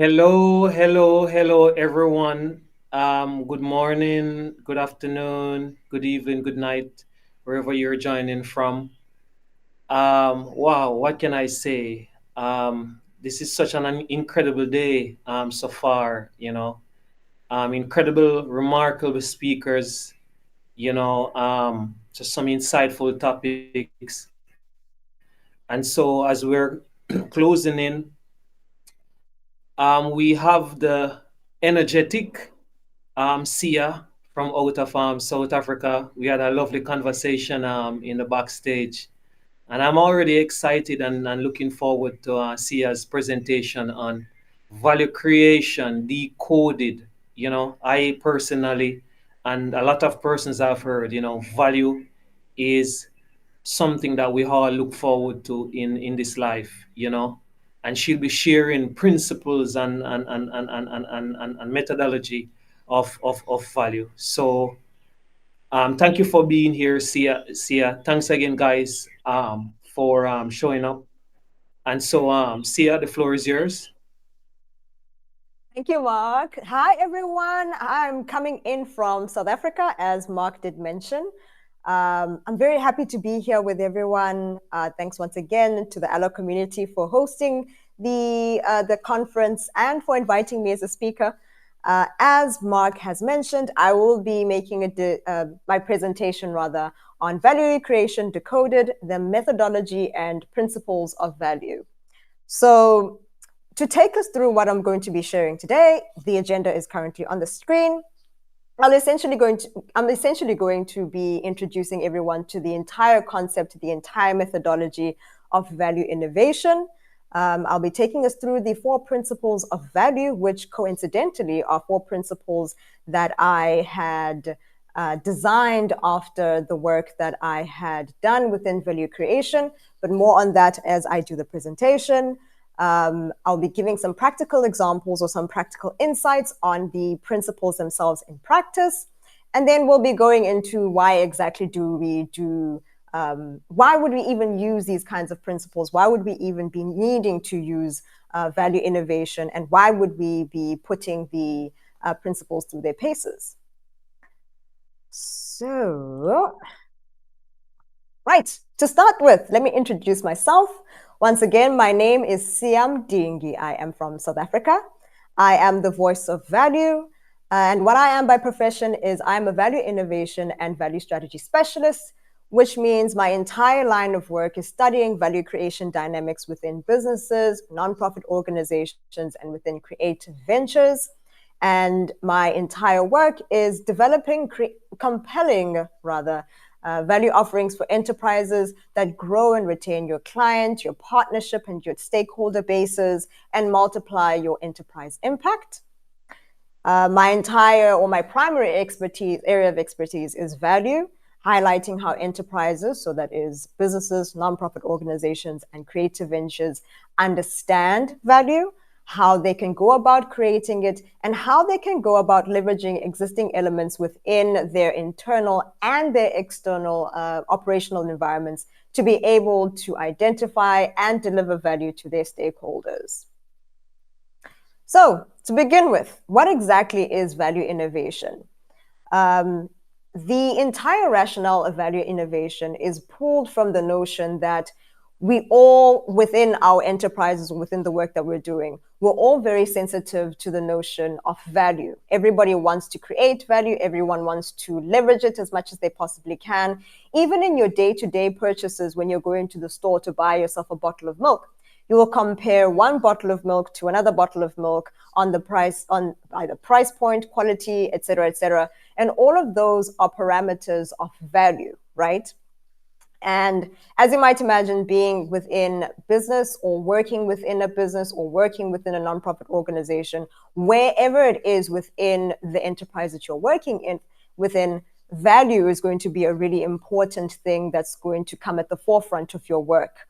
Hello, everyone. Good morning, good afternoon, good evening, good night, wherever you're joining from. Wow, what can I say? This is such an incredible day so far, incredible, remarkable speakers, just some insightful topics. And so, as we're closing in, we have the energetic Sia from out of South Africa. We had a lovely conversation in the backstage. And I'm already excited and looking forward to Sia's presentation on value creation, decoded. I personally, and a lot of persons I've heard, value is something that we all look forward to in this life. And she'll be sharing principles and methodology of value. So thank you for being here, Sia. Thanks again, guys, for showing up. And so, Sia, the floor is yours. Thank you, Mark. Hi, everyone. I'm coming in from South Africa, as Mark did mention. I'm very happy to be here with everyone. Thanks once again to the Allo community for hosting the conference and for inviting me as a speaker. As Mark has mentioned, I will be making my presentation rather on value creation decoded, the methodology and principles of value. So to take us through what I'm going to be sharing today, the agenda is currently on the screen. I'm essentially going to be introducing everyone to the entire concept, the entire methodology of value innovation. I'll be taking us through the 4 principles of value, which coincidentally are 4 principles that I had designed after the work that I had done within value creation, but more on that as I do the presentation. I'll be giving some practical examples or some practical insights on the principles themselves in practice. And then we'll be going into why exactly why would we even use these kinds of principles? Why would we even be needing to use value innovation? And why would we be putting the principles through their paces? So, right, to start with, let me introduce myself. Once again, my name is Mdingi. I am from South Africa. I am the voice of value. And what I am by profession is I'm a value innovation and value strategy specialist, which means my entire line of work is studying value creation dynamics within businesses, nonprofit organizations, and within creative ventures. And my entire work is developing compelling, value offerings for enterprises that grow and retain your client, your partnership, and your stakeholder bases, and multiply your enterprise impact. My primary area of expertise is value, highlighting how enterprises, so that is businesses, nonprofit organizations, and creative ventures, understand value, how they can go about creating it, and how they can go about leveraging existing elements within their internal and their external operational environments to be able to identify and deliver value to their stakeholders. So, to begin with, what exactly is value innovation? The entire rationale of value innovation is pulled from the notion that we all, within our enterprises, within the work that we're doing, we're all very sensitive to the notion of value. Everybody wants to create value. Everyone wants to leverage it as much as they possibly can. Even in your day-to-day purchases, when you're going to the store to buy yourself a bottle of milk, you will compare one bottle of milk to another bottle of milk on the price, on either price point, quality, et cetera, et cetera. And all of those are parameters of value, right? And as you might imagine, being within business or working within a business or working within a nonprofit organization, wherever it is within the enterprise that you're working in, within, value is going to be a really important thing that's going to come at the forefront of your work.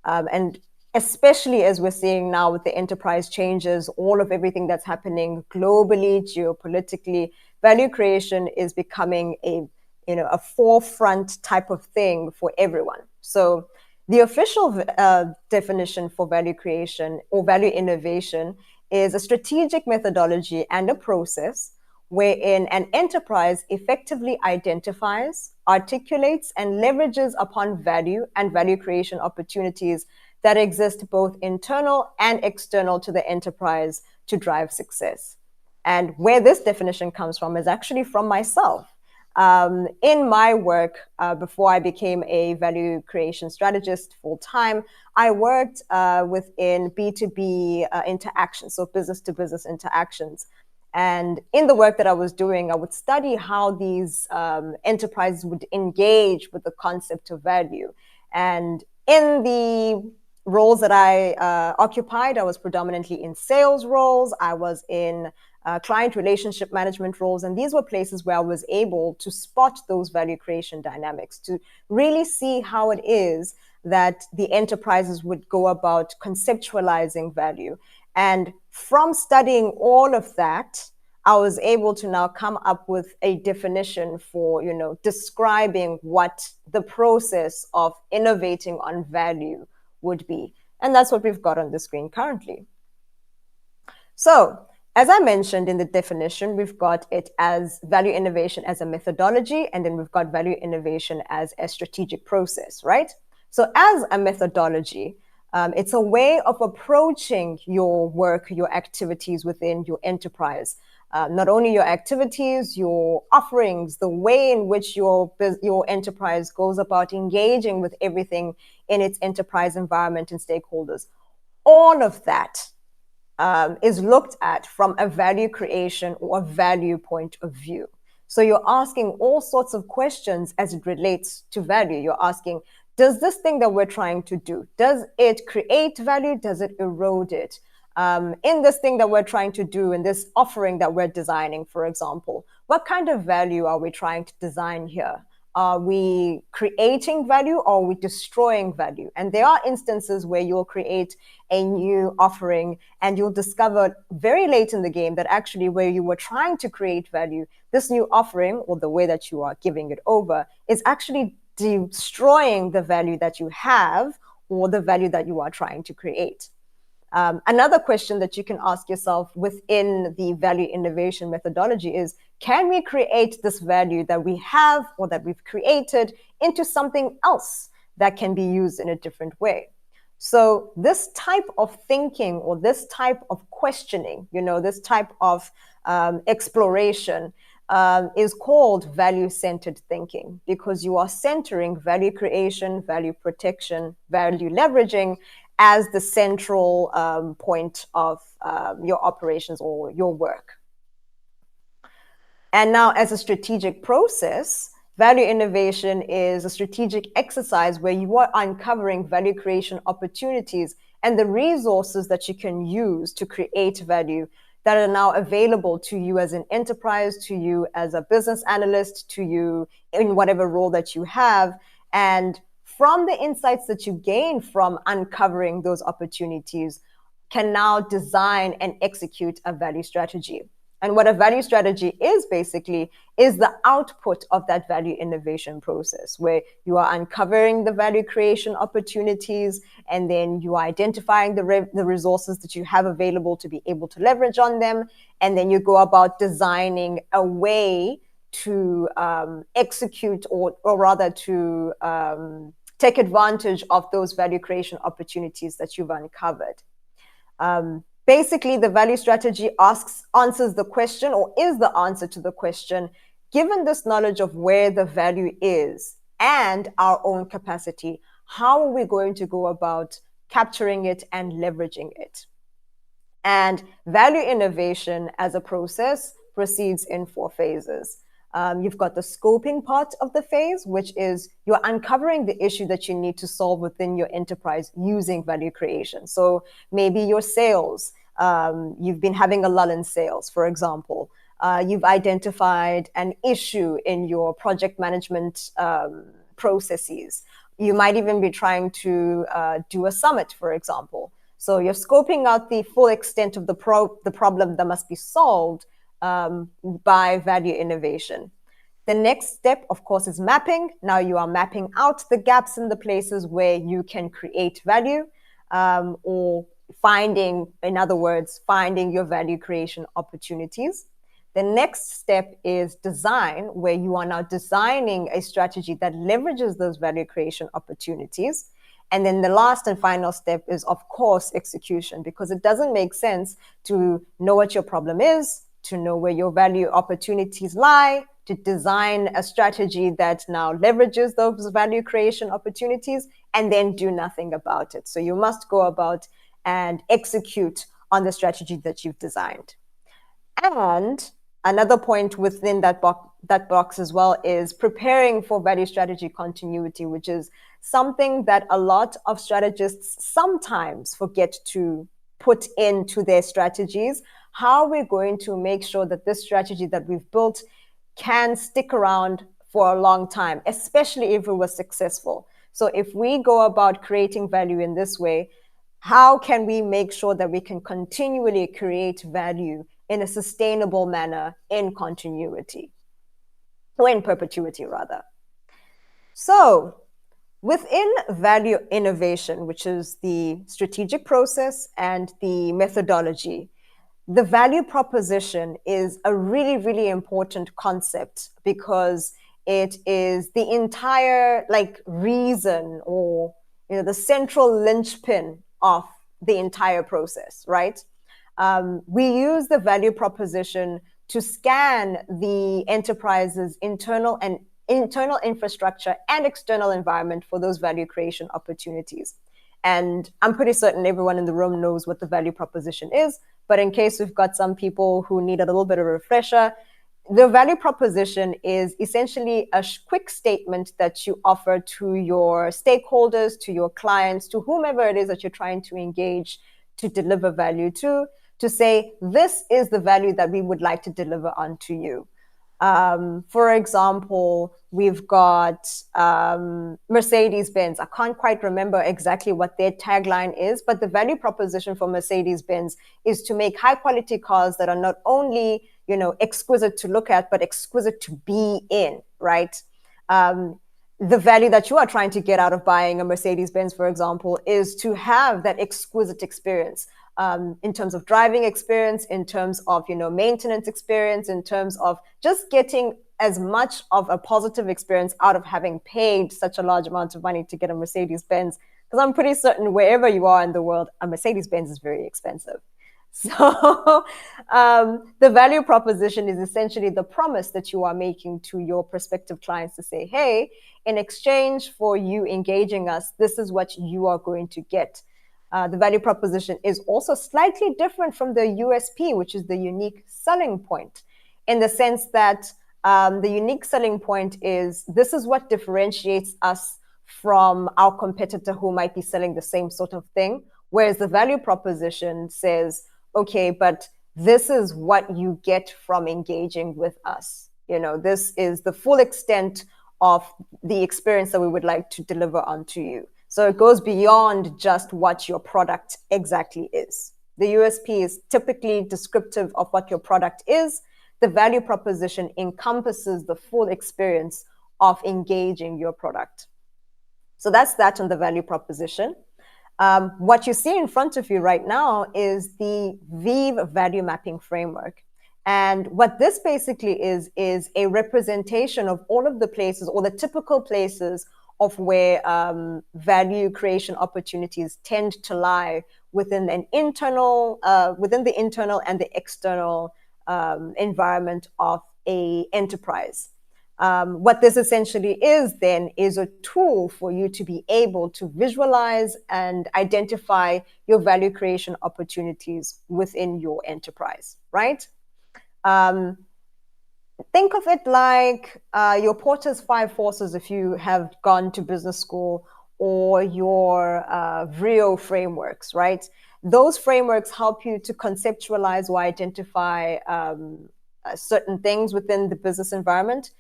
And especially as we're seeing now with the enterprise changes, all of everything that's happening globally, geopolitically, value creation is becoming a forefront type of thing for everyone. So the official definition for value creation or value innovation is a strategic methodology and a process wherein an enterprise effectively identifies, articulates, and leverages upon value and value creation opportunities that exist both internal and external to the enterprise to drive success. And where this definition comes from is actually from myself. In my work, before I became a value creation strategist full time, I worked within B2B interactions, so business to business interactions. And in the work that I was doing, I would study how these enterprises would engage with the concept of value. And in the roles that I occupied, I was predominantly in sales roles. I was in client relationship management roles. And these were places where I was able to spot those value creation dynamics, to really see how it is that the enterprises would go about conceptualizing value. And from studying all of that, I was able to now come up with a definition for, describing what the process of innovating on value would be. And that's what we've got on the screen currently. So, as I mentioned in the definition, we've got it as value innovation as a methodology, and then we've got value innovation as a strategic process, right? So as a methodology, it's a way of approaching your work, your activities within your enterprise. Not only your activities, your offerings, the way in which your enterprise goes about engaging with everything in its enterprise environment and stakeholders. All of that is looked at from a value creation or a value point of view. So you're asking all sorts of questions as it relates to value. You're asking, does this thing that we're trying to do, does it create value? Does it erode it? In this thing that we're trying to do, in this offering that we're designing, for example, what kind of value are we trying to design here? Are we creating value or are we destroying value? And there are instances where you'll create a new offering and you'll discover very late in the game that actually where you were trying to create value, this new offering or the way that you are giving it over is actually destroying the value that you have or the value that you are trying to create. Another question that you can ask yourself within the value innovation methodology is, can we create this value that we have or that we've created into something else that can be used in a different way? So this type of thinking or this type of questioning, this type of exploration is called value-centered thinking, because you are centering value creation, value protection, value leveraging as the central point of your operations or your work. And now, as a strategic process, value innovation is a strategic exercise where you are uncovering value creation opportunities and the resources that you can use to create value that are now available to you as an enterprise, to you as a business analyst, to you in whatever role that you have. And from the insights that you gain from uncovering those opportunities, can now design and execute a value strategy. And what a value strategy is basically is the output of that value innovation process, where you are uncovering the value creation opportunities, and then you are identifying the resources that you have available to be able to leverage on them. And then you go about designing a way to execute or rather to take advantage of those value creation opportunities that you've uncovered. Basically, the value strategy answers the question, or is the answer to the question, given this knowledge of where the value is and our own capacity, how are we going to go about capturing it and leveraging it? And value innovation as a process proceeds in 4 phases. You've got the scoping part of the phase, which is you're uncovering the issue that you need to solve within your enterprise using value creation. So maybe your sales, you've been having a lull in sales, for example. You've identified an issue in your project management processes. You might even be trying to do a summit, for example. So you're scoping out the full extent of the problem that must be solved by value innovation. The next step, of course, is mapping. Now you are mapping out the gaps in the places where you can create value or in other words, finding your value creation opportunities. The next step is design, where you are now designing a strategy that leverages those value creation opportunities. And then the last and final step is, of course, execution, because it doesn't make sense to know what your problem is, to know where your value opportunities lie, to design a strategy that now leverages those value creation opportunities, and then do nothing about it. So you must go about and execute on the strategy that you've designed. And another point within that box as well is preparing for value strategy continuity, which is something that a lot of strategists sometimes forget to put into their strategies. How we're going to make sure that this strategy that we've built can stick around for a long time, especially if it was successful. So if we go about creating value in this way, how can we make sure that we can continually create value in a sustainable manner in continuity, or in perpetuity rather? So within value innovation, which is the strategic process and the methodology, the value proposition is a really, really important concept, because it is the entire reason, or the central linchpin of the entire process, right? We use the value proposition to scan the enterprise's internal infrastructure and external environment for those value creation opportunities. And I'm pretty certain everyone in the room knows what the value proposition is. But in case we've got some people who need a little bit of a refresher, the value proposition is essentially a quick statement that you offer to your stakeholders, to your clients, to whomever it is that you're trying to engage to deliver value to say, this is the value that we would like to deliver onto you. For example, we've got Mercedes-Benz. I can't quite remember exactly what their tagline is, but the value proposition for Mercedes-Benz is to make high quality cars that are not only, exquisite to look at, but exquisite to be in, right? The value that you are trying to get out of buying a Mercedes-Benz, for example, is to have that exquisite experience. In terms of driving experience, in terms of maintenance experience, in terms of just getting as much of a positive experience out of having paid such a large amount of money to get a Mercedes-Benz. Because I'm pretty certain wherever you are in the world, a Mercedes-Benz is very expensive. So the value proposition is essentially the promise that you are making to your prospective clients to say, hey, in exchange for you engaging us, this is what you are going to get. The value proposition is also slightly different from the USP, which is the unique selling point, in the sense that the unique selling point is, this is what differentiates us from our competitor who might be selling the same sort of thing. Whereas the value proposition says, okay, but this is what you get from engaging with us. This is the full extent of the experience that we would like to deliver onto you. So it goes beyond just what your product exactly is. The USP is typically descriptive of what your product is. The value proposition encompasses the full experience of engaging your product. So that's that on the value proposition. What you see in front of you right now is the VIVE value mapping framework. And what this basically is a representation of all of the places, or the typical places of where value creation opportunities tend to lie within the internal and the external environment of a enterprise. What this essentially is then is a tool for you to be able to visualize and identify your value creation opportunities within your enterprise, right? Think of it like your Porter's 5 Forces if you have gone to business school, or your VRIO frameworks, right? Those frameworks help you to conceptualize or identify certain things within the business environment.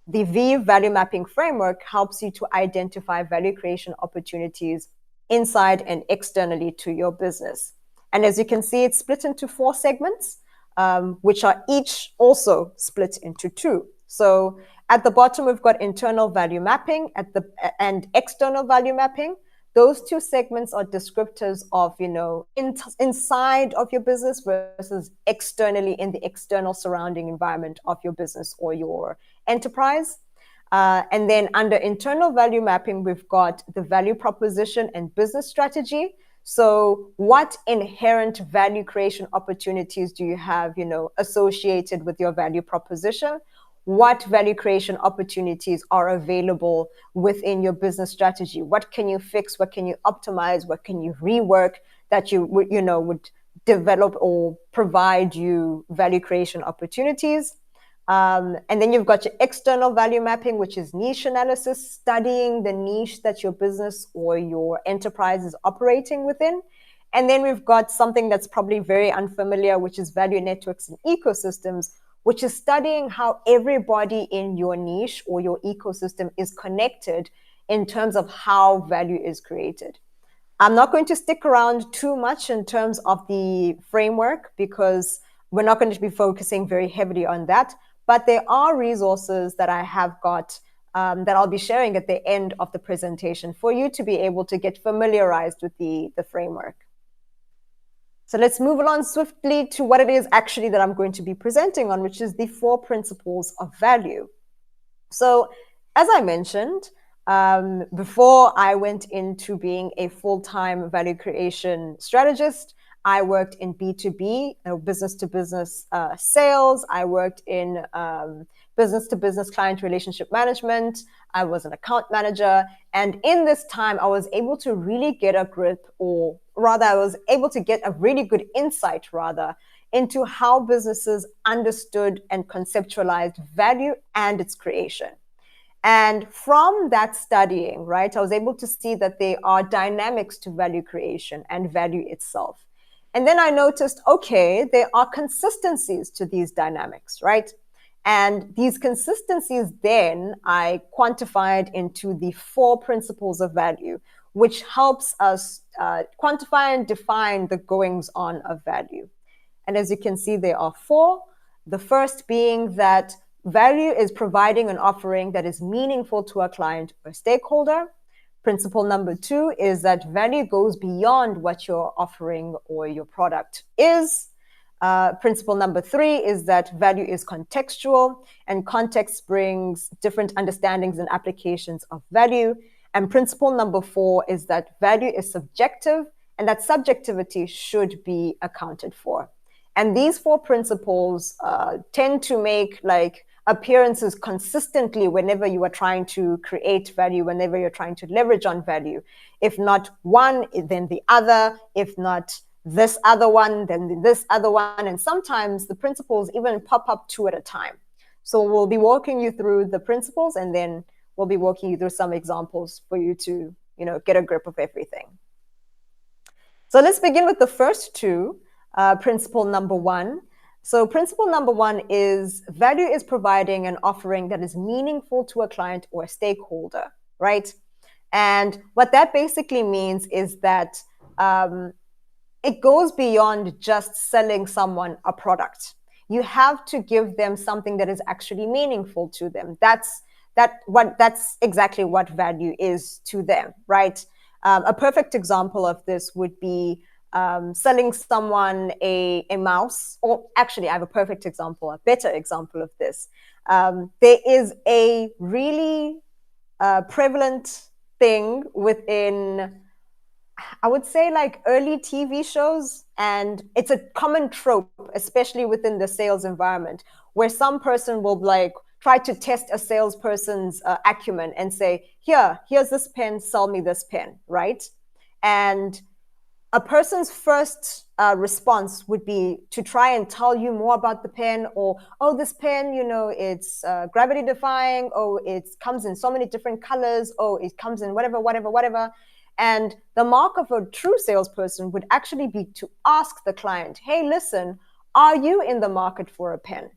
The VIVE value mapping framework helps you to identify value creation opportunities inside and externally to your business. And as you can see, it's split into 4 segments. Which are each also split into 2. So at the bottom, we've got internal value mapping and external value mapping. those two segments are descriptors of, inside of your business versus externally in the external surrounding environment of your business or your enterprise. And then under internal value mapping, we've got the value proposition and business strategy. So what inherent value creation opportunities do you have, associated with your value proposition? What value creation opportunities are available within your business strategy? What can you fix? What can you optimize? What can you rework that you would develop or provide you value creation opportunities? And then you've got your external value mapping, which is niche analysis, studying the niche that your business or your enterprise is operating within. And then we've got something that's probably very unfamiliar, which is value networks and ecosystems, which is studying how everybody in your niche or your ecosystem is connected in terms of how value is created. I'm not going to stick around too much in terms of the framework because we're not going to be focusing very heavily on that. But there are resources that I have got that I'll be sharing at the end of the presentation for you to be able to get familiarized with the framework. So let's move along swiftly to what it is actually that I'm going to be presenting on, which is the 4 principles of value. So as I mentioned, before I went into being a full-time value creation strategist, I worked in B2B, business-to-business sales. I worked in business-to-business client relationship management. I was an account manager. And in this time, I was able to really get a grip, or rather, I was able to get a really good insight, rather, into how businesses understood and conceptualized value and its creation. And from that studying, right, I was able to see that there are dynamics to value creation and value itself. And then I noticed, okay, there are consistencies to these dynamics, right? And these consistencies then I quantified into the 4 principles of value, which helps us quantify and define the goings on of value. And as you can see, there are 4. The first being that value is providing an offering that is meaningful to a client or stakeholder. Principle number 2 is that value goes beyond what your offering or your product is. Principle number 3 is that value is contextual, and context brings different understandings and applications of value. And principle number 4 is that value is subjective, and that subjectivity should be accounted for. And these 4 principles tend to make appearances consistently whenever you are trying to create value, whenever you're trying to leverage on value. If not one, then the other. If not this other one, then this other one. And sometimes the principles even pop up 2 at a time. So we'll be walking you through the principles, and then we'll be walking you through some examples for you to, get a grip of everything. So let's begin with the first 2. Principle number 1. So principle number 1 is value is providing an offering that is meaningful to a client or a stakeholder, right? And what that basically means is that it goes beyond just selling someone a product. You have to give them something that is actually meaningful to them. That's exactly what value is to them, right? A perfect example of this would be selling someone a mouse, or actually I have a perfect example, a better example of this. There is a really prevalent thing within, I would say, early TV shows, and it's a common trope, especially within the sales environment, where some person will try to test a salesperson's acumen and say, here's this pen, sell me this pen, right? And a person's first response would be to try and tell you more about the pen, or, oh, this pen, it's gravity defying. Oh, it comes in so many different colors. Oh, it comes in whatever. And the mark of a true salesperson would actually be to ask the client, hey, listen, are you in the market for a pen?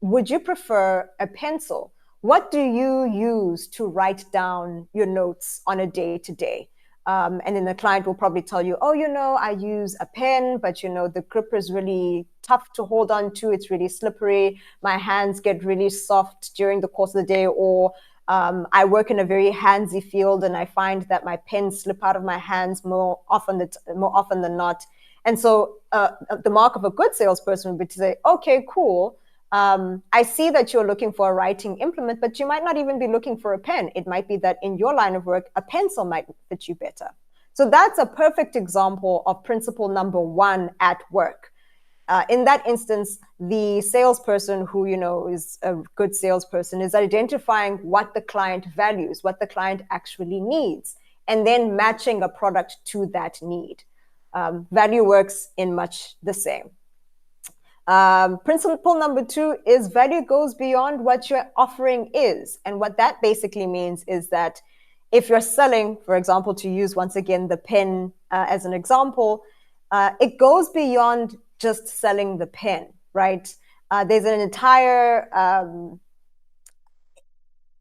Would you prefer a pencil? What do you use to write down your notes on a day-to-day? And then the client will probably tell you, oh, I use a pen, but, the grip is really tough to hold on to. It's really slippery. My hands get really soft during the course of the day. Or I work in a very handsy field, and I find that my pens slip out of my hands more often than not. And so the mark of a good salesperson would be to say, okay, cool. I see that you're looking for a writing implement, but you might not even be looking for a pen. It might be that in your line of work, a pencil might fit you better. So that's a perfect example of principle number one at work. In that instance, the salesperson who, is a good salesperson is identifying what the client values, what the client actually needs, and then matching a product to that need. Value works in much the same. Principle number two is value goes beyond what your offering is. And what that basically means is that if you're selling, for example, to use once again the pen as an example, it goes beyond just selling the pen, right? There's an entire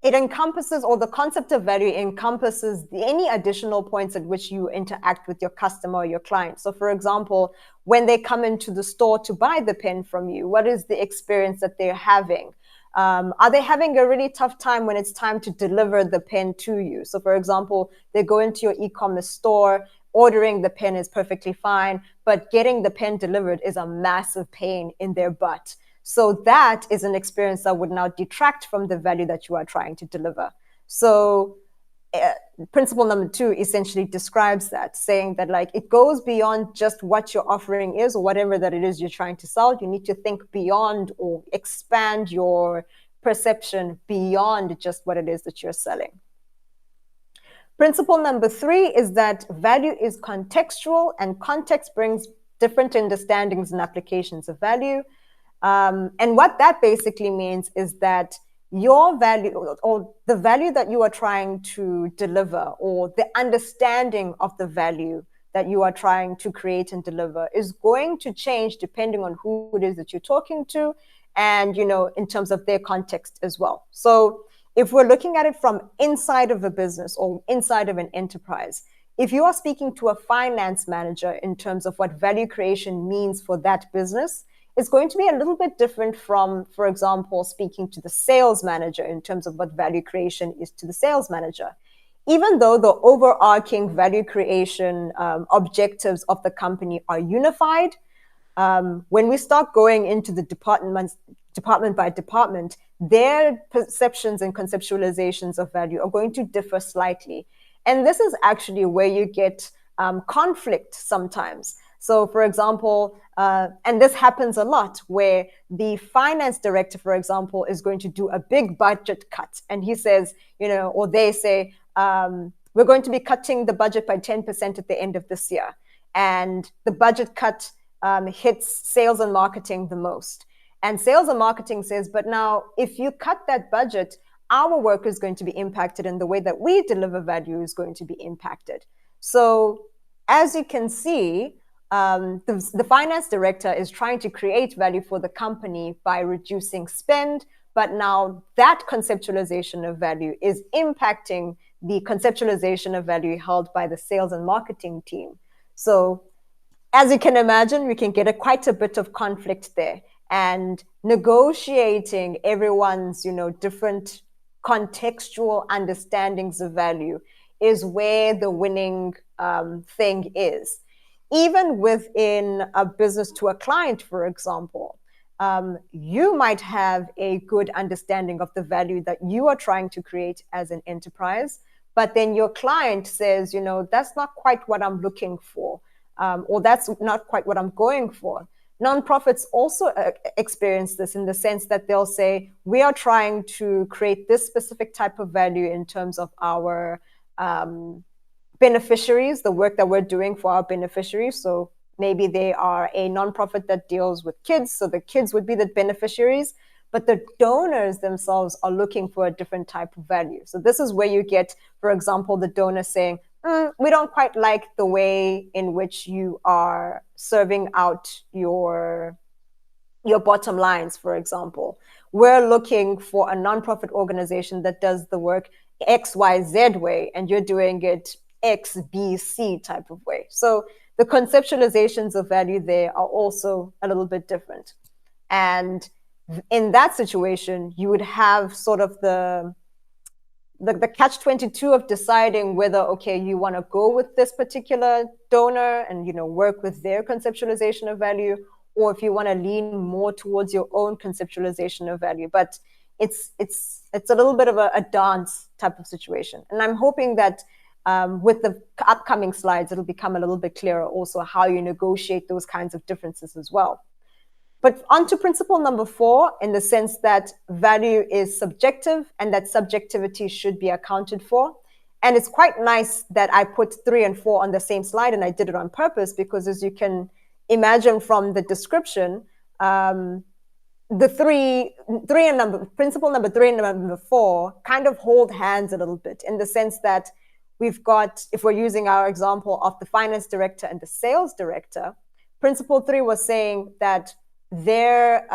it encompasses, or the concept of value encompasses any additional points at which you interact with your customer or your client. So for example, when they come into the store to buy the pen from you, what is the experience that they're having? Are they having a really tough time when it's time to deliver the pen to you? So for example, they go into your e-commerce store, ordering the pen is perfectly fine, but getting the pen delivered is a massive pain in their butt. So that is an experience that would now detract from the value that you are trying to deliver. So principle number two essentially describes that, saying that like it goes beyond just what your offering is or whatever that it is you're trying to sell. You need to think beyond or expand your perception beyond just what it is that you're selling. Principle number three is that value is contextual, and context brings different understandings and applications of value. And what that basically means is that your value, or the value that you are trying to deliver, or the understanding of the value that you are trying to create and deliver, is going to change depending on who it is that you're talking to, and in terms of their context as well. So if we're looking at it from inside of a business or inside of an enterprise, if you are speaking to a finance manager in terms of what value creation means for that business, it's going to be a little bit different from, for example, speaking to the sales manager in terms of what value creation is to the sales manager. Even though the overarching value creation objectives of the company are unified, when we start going into the department by department, their perceptions and conceptualizations of value are going to differ slightly. And this is actually where you get conflict sometimes. So for example, and this happens a lot, where the finance director, for example, is going to do a big budget cut. And he says, or they say, we're going to be cutting the budget by 10% at the end of this year. And the budget cut hits sales and marketing the most. And sales and marketing says, but now if you cut that budget, our work is going to be impacted, and the way that we deliver value is going to be impacted. So as you can see, the finance director is trying to create value for the company by reducing spend, but now that conceptualization of value is impacting the conceptualization of value held by the sales and marketing team. So as you can imagine, we can get quite a bit of conflict there, and negotiating everyone's, different contextual understandings of value is where the winning thing is. Even within a business to a client, for example, you might have a good understanding of the value that you are trying to create as an enterprise, but then your client says, that's not quite what I'm looking for, or that's not quite what I'm going for. Nonprofits also experience this in the sense that they'll say, we are trying to create this specific type of value in terms of our beneficiaries, the work that we're doing for our beneficiaries. So maybe they are a nonprofit that deals with kids, so the kids would be the beneficiaries, but the donors themselves are looking for a different type of value. So this is where you get, for example, the donor saying, we don't quite like the way in which you are serving out your bottom lines, for example. We're looking for a nonprofit organization that does the work XYZ way, and you're doing it XBC type of way. So the conceptualizations of value there are also a little bit different. And in that situation, you would have sort of the the catch-22 of deciding whether, okay, you want to go with this particular donor and, work with their conceptualization of value, or if you want to lean more towards your own conceptualization of value. But it's a little bit of a dance type of situation. And I'm hoping that with the upcoming slides, it'll become a little bit clearer also how you negotiate those kinds of differences as well. But on to principle number 4, in the sense that value is subjective and that subjectivity should be accounted for. And it's quite nice that I put 3 and 4 on the same slide, and I did it on purpose because, as you can imagine from the description, the principle number 3 and number 4 kind of hold hands a little bit, in the sense that we've got, if we're using our example of the finance director and the sales director, principle 3 was saying that their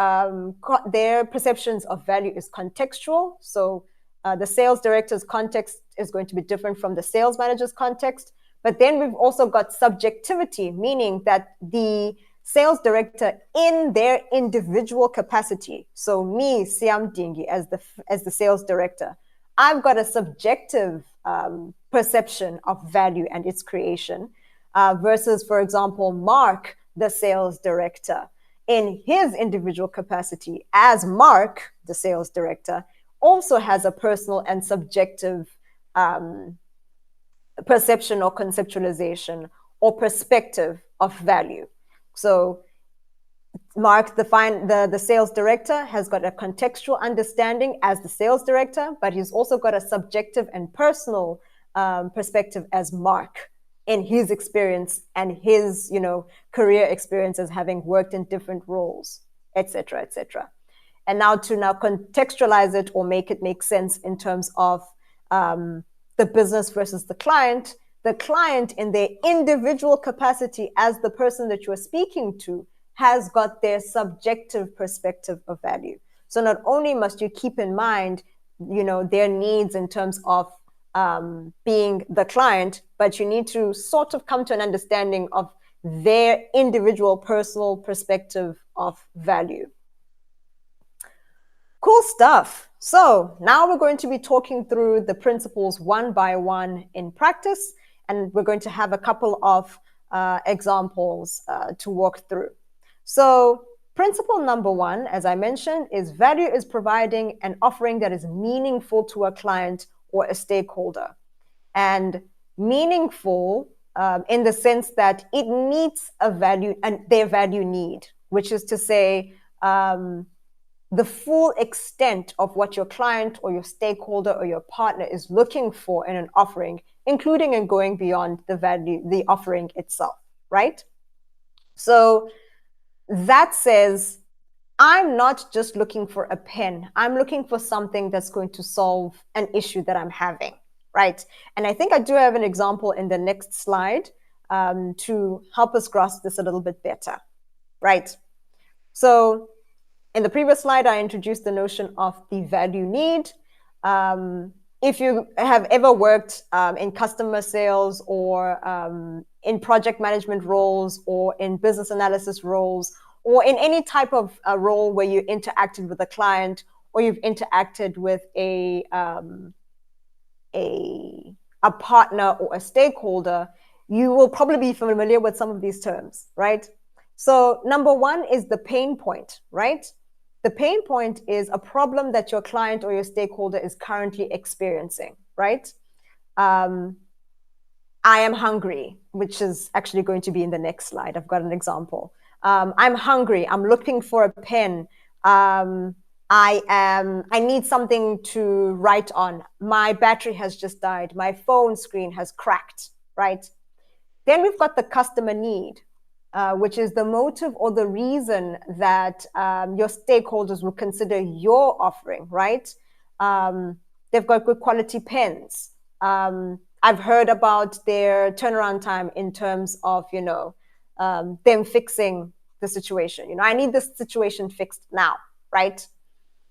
perceptions of value is contextual. So the sales director's context is going to be different from the sales manager's context. But then we've also got subjectivity, meaning that the sales director, in their individual capacity, so me, Mdingi, as the sales director, I've got a subjective perception of value and its creation, versus, for example, Mark, the sales director, in his individual capacity as Mark, the sales director, also has a personal and subjective perception or conceptualization or perspective of value. So Mark, the sales director, has got a contextual understanding as the sales director, but he's also got a subjective and personal perspective as Mark, in his experience and his, career experiences, having worked in different roles, etc., etc. And now to contextualize it or make it make sense in terms of the business versus the client in their individual capacity as the person that you are speaking to has got their subjective perspective of value. So not only must you keep in mind, their needs in terms of being the client, but you need to sort of come to an understanding of their individual personal perspective of value. Cool stuff. So now we're going to be talking through the principles one by one in practice, and we're going to have a couple of examples to walk through. So principle number 1, as I mentioned, is value is providing an offering that is meaningful to a client or a stakeholder. And meaningful in the sense that it meets a value and their value need, which is to say the full extent of what your client or your stakeholder or your partner is looking for in an offering, including and going beyond the offering itself, right? So that says, I'm not just looking for a pen. I'm looking for something that's going to solve an issue that I'm having, right? And I think I do have an example in the next slide to help us grasp this a little bit better, right? So in the previous slide, I introduced the notion of the value need. If you have ever worked in customer sales or in project management roles or in business analysis roles, or in any type of role where you interacted with a client or you've interacted with a partner or a stakeholder, you will probably be familiar with some of these terms, right? So number 1 is the pain point, right? The pain point is a problem that your client or your stakeholder is currently experiencing, right? I am hungry, which is actually going to be in the next slide. I've got an example. I'm hungry. I'm looking for a pen. I need something to write on. My battery has just died. My phone screen has cracked, right? Then we've got the customer need, which is the motive or the reason that your stakeholders will consider your offering, right? They've got good quality pens. I've heard about their turnaround time in terms of, them fixing the situation. I need this situation fixed now, right?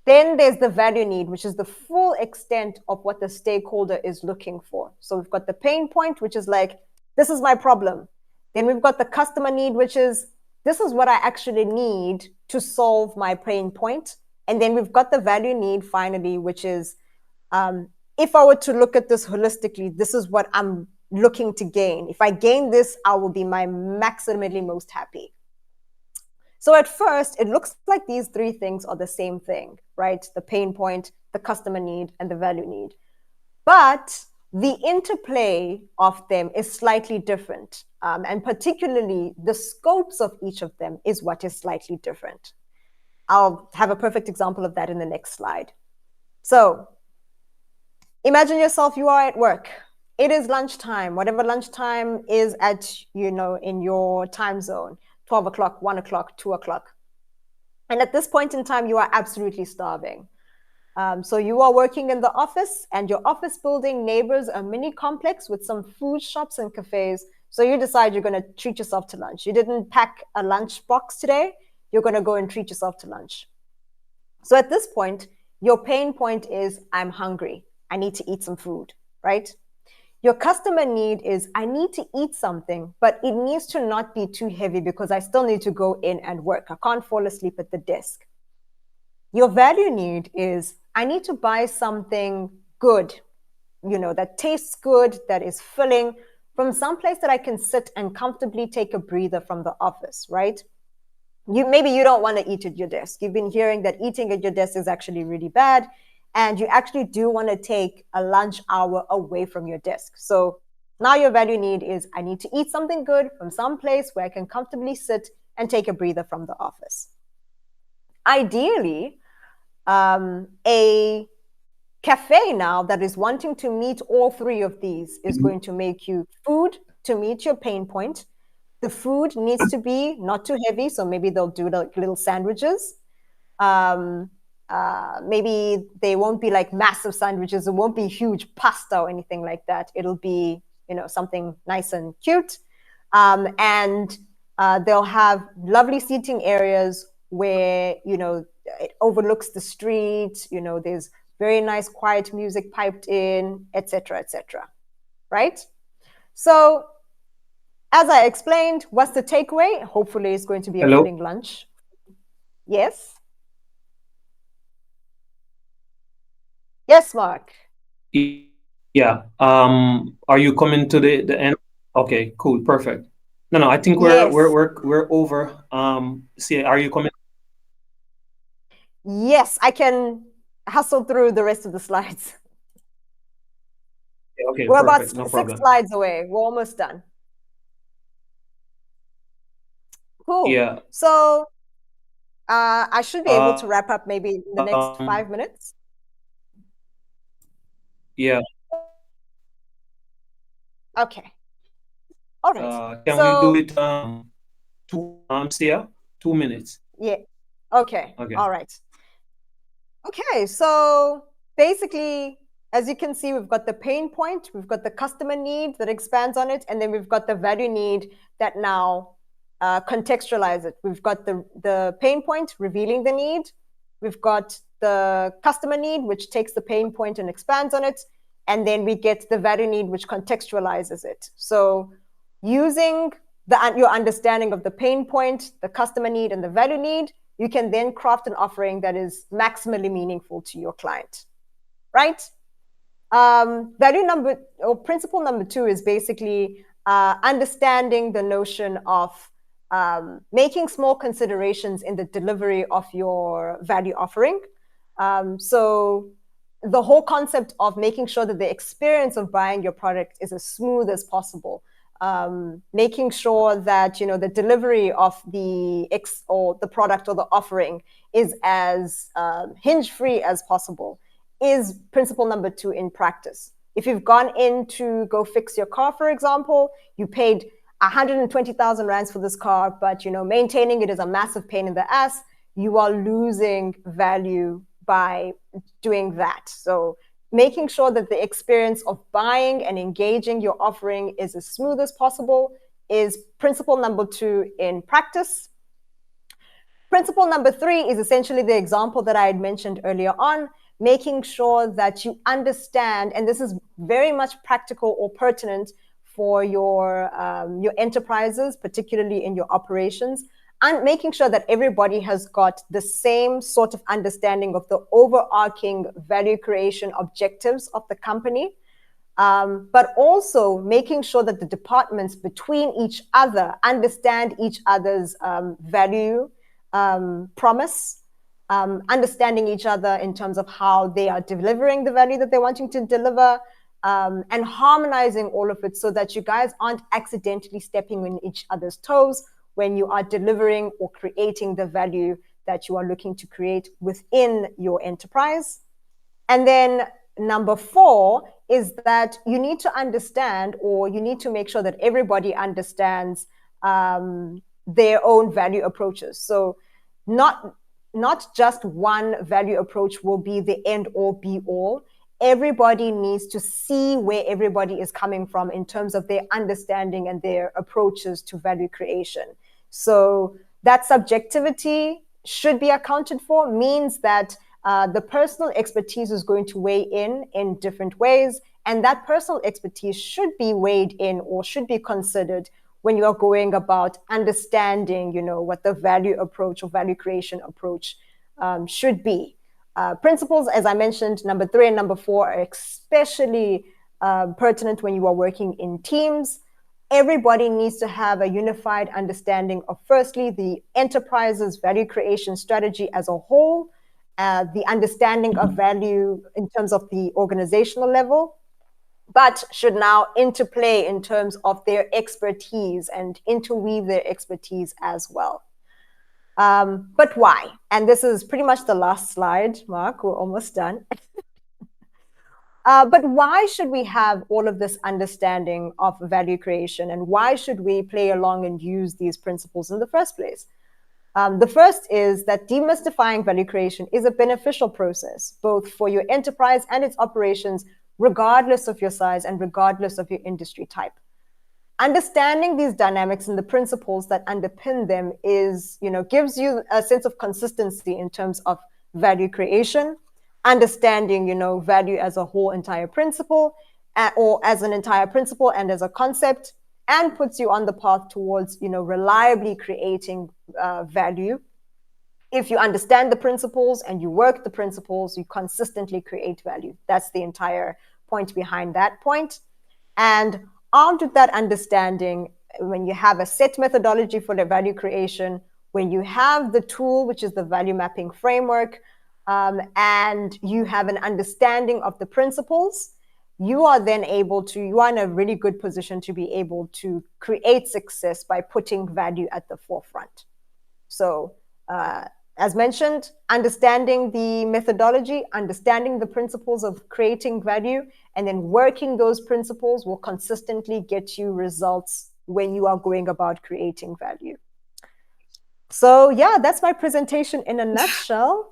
Then there's the value need, which is the full extent of what the stakeholder is looking for. So we've got the pain point, which is like, this is my problem. Then we've got the customer need, which is, this is what I actually need to solve my pain point. And then we've got the value need finally, which is, if I were to look at this holistically, this is what I'm looking to gain. If I gain this, I will be my maximally most happy. So at first, it looks like these three things are the same thing, right? The pain point, the customer need, and the value need. But the interplay of them is slightly different. And particularly, the scopes of each of them is what is slightly different. I'll have a perfect example of that in the next slide. So imagine yourself, you are at work. It is lunchtime, whatever lunchtime is at, in your time zone, 12 o'clock, 1 o'clock, 2 o'clock. And at this point in time, you are absolutely starving. So you are working in the office, and your office building neighbors a mini complex with some food shops and cafes. So you decide you're going to treat yourself to lunch. You didn't pack a lunch box today. You're going to go and treat yourself to lunch. So at this point, your pain point is, I'm hungry. I need to eat some food, right? Your customer need is, I need to eat something, but it needs to not be too heavy because I still need to go in and work. I can't fall asleep at the desk. Your value need is, I need to buy something good, that tastes good, that is filling, from someplace that I can sit and comfortably take a breather from the office, right? Maybe you don't want to eat at your desk. You've been hearing that eating at your desk is actually really bad. And you actually do want to take a lunch hour away from your desk. So now your value need is, I need to eat something good from some place where I can comfortably sit and take a breather from the office. Ideally, a cafe now that is wanting to meet all three of these is going to make you food to meet your pain point. The food needs to be not too heavy, so maybe they'll do like little sandwiches. Maybe they won't be like massive sandwiches. It won't be huge pasta or anything like that. It'll be, something nice and cute. And they'll have lovely seating areas where, it overlooks the street. There's very nice quiet music piped in, etc., etc. Right? So as I explained, what's the takeaway? Hopefully it's going to be a filling lunch. Yes? Yes, Mark. Yeah. Are you coming to the end? Okay, cool, perfect. No, I think Yes. we're over. See, are you coming? Yes, I can hustle through the rest of the slides. Okay, We're perfect. about No 6 problem. slides away. We're almost done. Cool. Yeah. So I should be able to wrap up maybe in the next 5 minutes. Yeah. Okay. All right. Can we do it Sia? 2 minutes. Yeah. Okay. All right. Okay. So basically, as you can see, we've got the pain point, we've got the customer need that expands on it, and then we've got the value need that now contextualize it. We've got the pain point revealing the need. We've got the customer need, which takes the pain point and expands on it. And then we get the value need, which contextualizes it. So using your understanding of the pain point, the customer need, and the value need, you can then craft an offering that is maximally meaningful to your client, right? Principle number 2 is basically understanding the notion of making small considerations in the delivery of your value offering. So the whole concept of making sure that the experience of buying your product is as smooth as possible. Making sure that the delivery of the product or the offering is as hinge-free as possible is principle number 2 in practice. If you've gone in to go fix your car, for example, you paid 120,000 rands for this car, but maintaining it is a massive pain in the ass. You are losing value by doing that. So making sure that the experience of buying and engaging your offering is as smooth as possible is principle number 2 in practice. Principle number 3 is essentially the example that I had mentioned earlier on, making sure that you understand, and this is very much practical or pertinent for your enterprises, particularly in your operations, and making sure that everybody has got the same sort of understanding of the overarching value creation objectives of the company, but also making sure that the departments between each other understand each other's value promise, understanding each other in terms of how they are delivering the value that they're wanting to deliver, and harmonizing all of it so that you guys aren't accidentally stepping on each other's toes when you are delivering or creating the value that you are looking to create within your enterprise. And then number 4 is that you need to understand, or you need to make sure that everybody understands their own value approaches. So not just one value approach will be the end all be all. Everybody needs to see where everybody is coming from in terms of their understanding and their approaches to value creation. So that subjectivity should be accounted for, means that the personal expertise is going to weigh in different ways, and that personal expertise should be weighed in or should be considered when you are going about understanding, what the value approach or value creation approach should be. Principles, as I mentioned, number 3 and number 4 are especially pertinent when you are working in teams. Everybody needs to have a unified understanding of, firstly, the enterprise's value creation strategy as a whole, the understanding of value in terms of the organizational level, but should now interplay in terms of their expertise and interweave their expertise as well. But why? And this is pretty much the last slide, Mark. We're almost done. But why should we have all of this understanding of value creation, and why should we play along and use these principles in the first place? The first is that demystifying value creation is a beneficial process, both for your enterprise and its operations, regardless of your size and regardless of your industry type. Understanding these dynamics and the principles that underpin them gives you a sense of consistency in terms of value creation, understanding, value as a whole entire principle, or as an entire principle and as a concept, and puts you on the path towards, reliably creating value. If you understand the principles and you work the principles, you consistently create value. That's the entire point behind that point. And armed with that understanding, when you have a set methodology for the value creation, when you have the tool, which is the value mapping framework, and you have an understanding of the principles, you are in a really good position to be able to create success by putting value at the forefront. So, as mentioned, understanding the methodology, understanding the principles of creating value, and then working those principles will consistently get you results when you are going about creating value. So yeah, that's my presentation in a nutshell.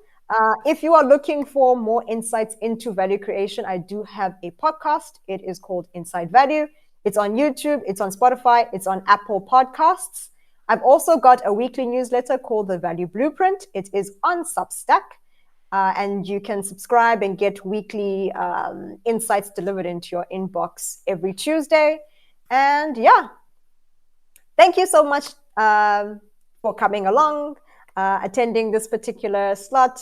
If you are looking for more insights into value creation, I do have a podcast. It is called Inside Value. It's on YouTube, it's on Spotify, it's on Apple Podcasts. I've also got a weekly newsletter called The Value Blueprint. It is on Substack, and you can subscribe and get weekly insights delivered into your inbox every Tuesday. And yeah, thank you so much for coming along, attending this particular slot.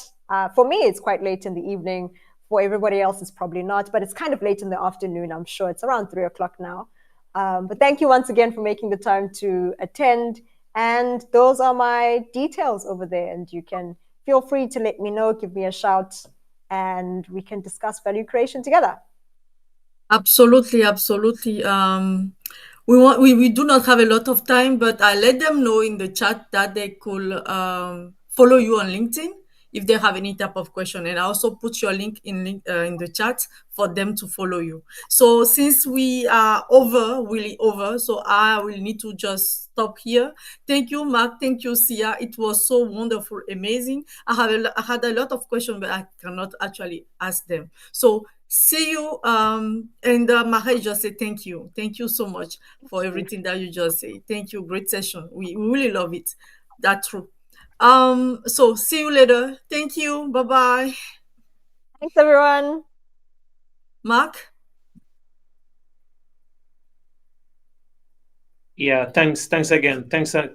For me, it's quite late in the evening. For everybody else, it's probably not, but it's kind of late in the afternoon. I'm sure it's around 3 o'clock now. But thank you once again for making the time to attend. And those are my details over there. And you can feel free to let me know, give me a shout, and we can discuss value creation together. Absolutely, absolutely. We do not have a lot of time, but I let them know in the chat that they could follow you on LinkedIn if they have any type of question, and I also put your link in the chat for them to follow you. So since we are really over, so I will need to just stop here. Thank you, Mark. Thank you, Sia. It was so wonderful, amazing. I had a lot of questions, but I cannot actually ask them. So see you. And Mahe just say thank you. Thank you so much for everything that you just say. Thank you. Great session. We really love it. That's true. So see you later. Thank you. Bye-bye. Thanks, everyone. Mark? Yeah, thanks again. Thanks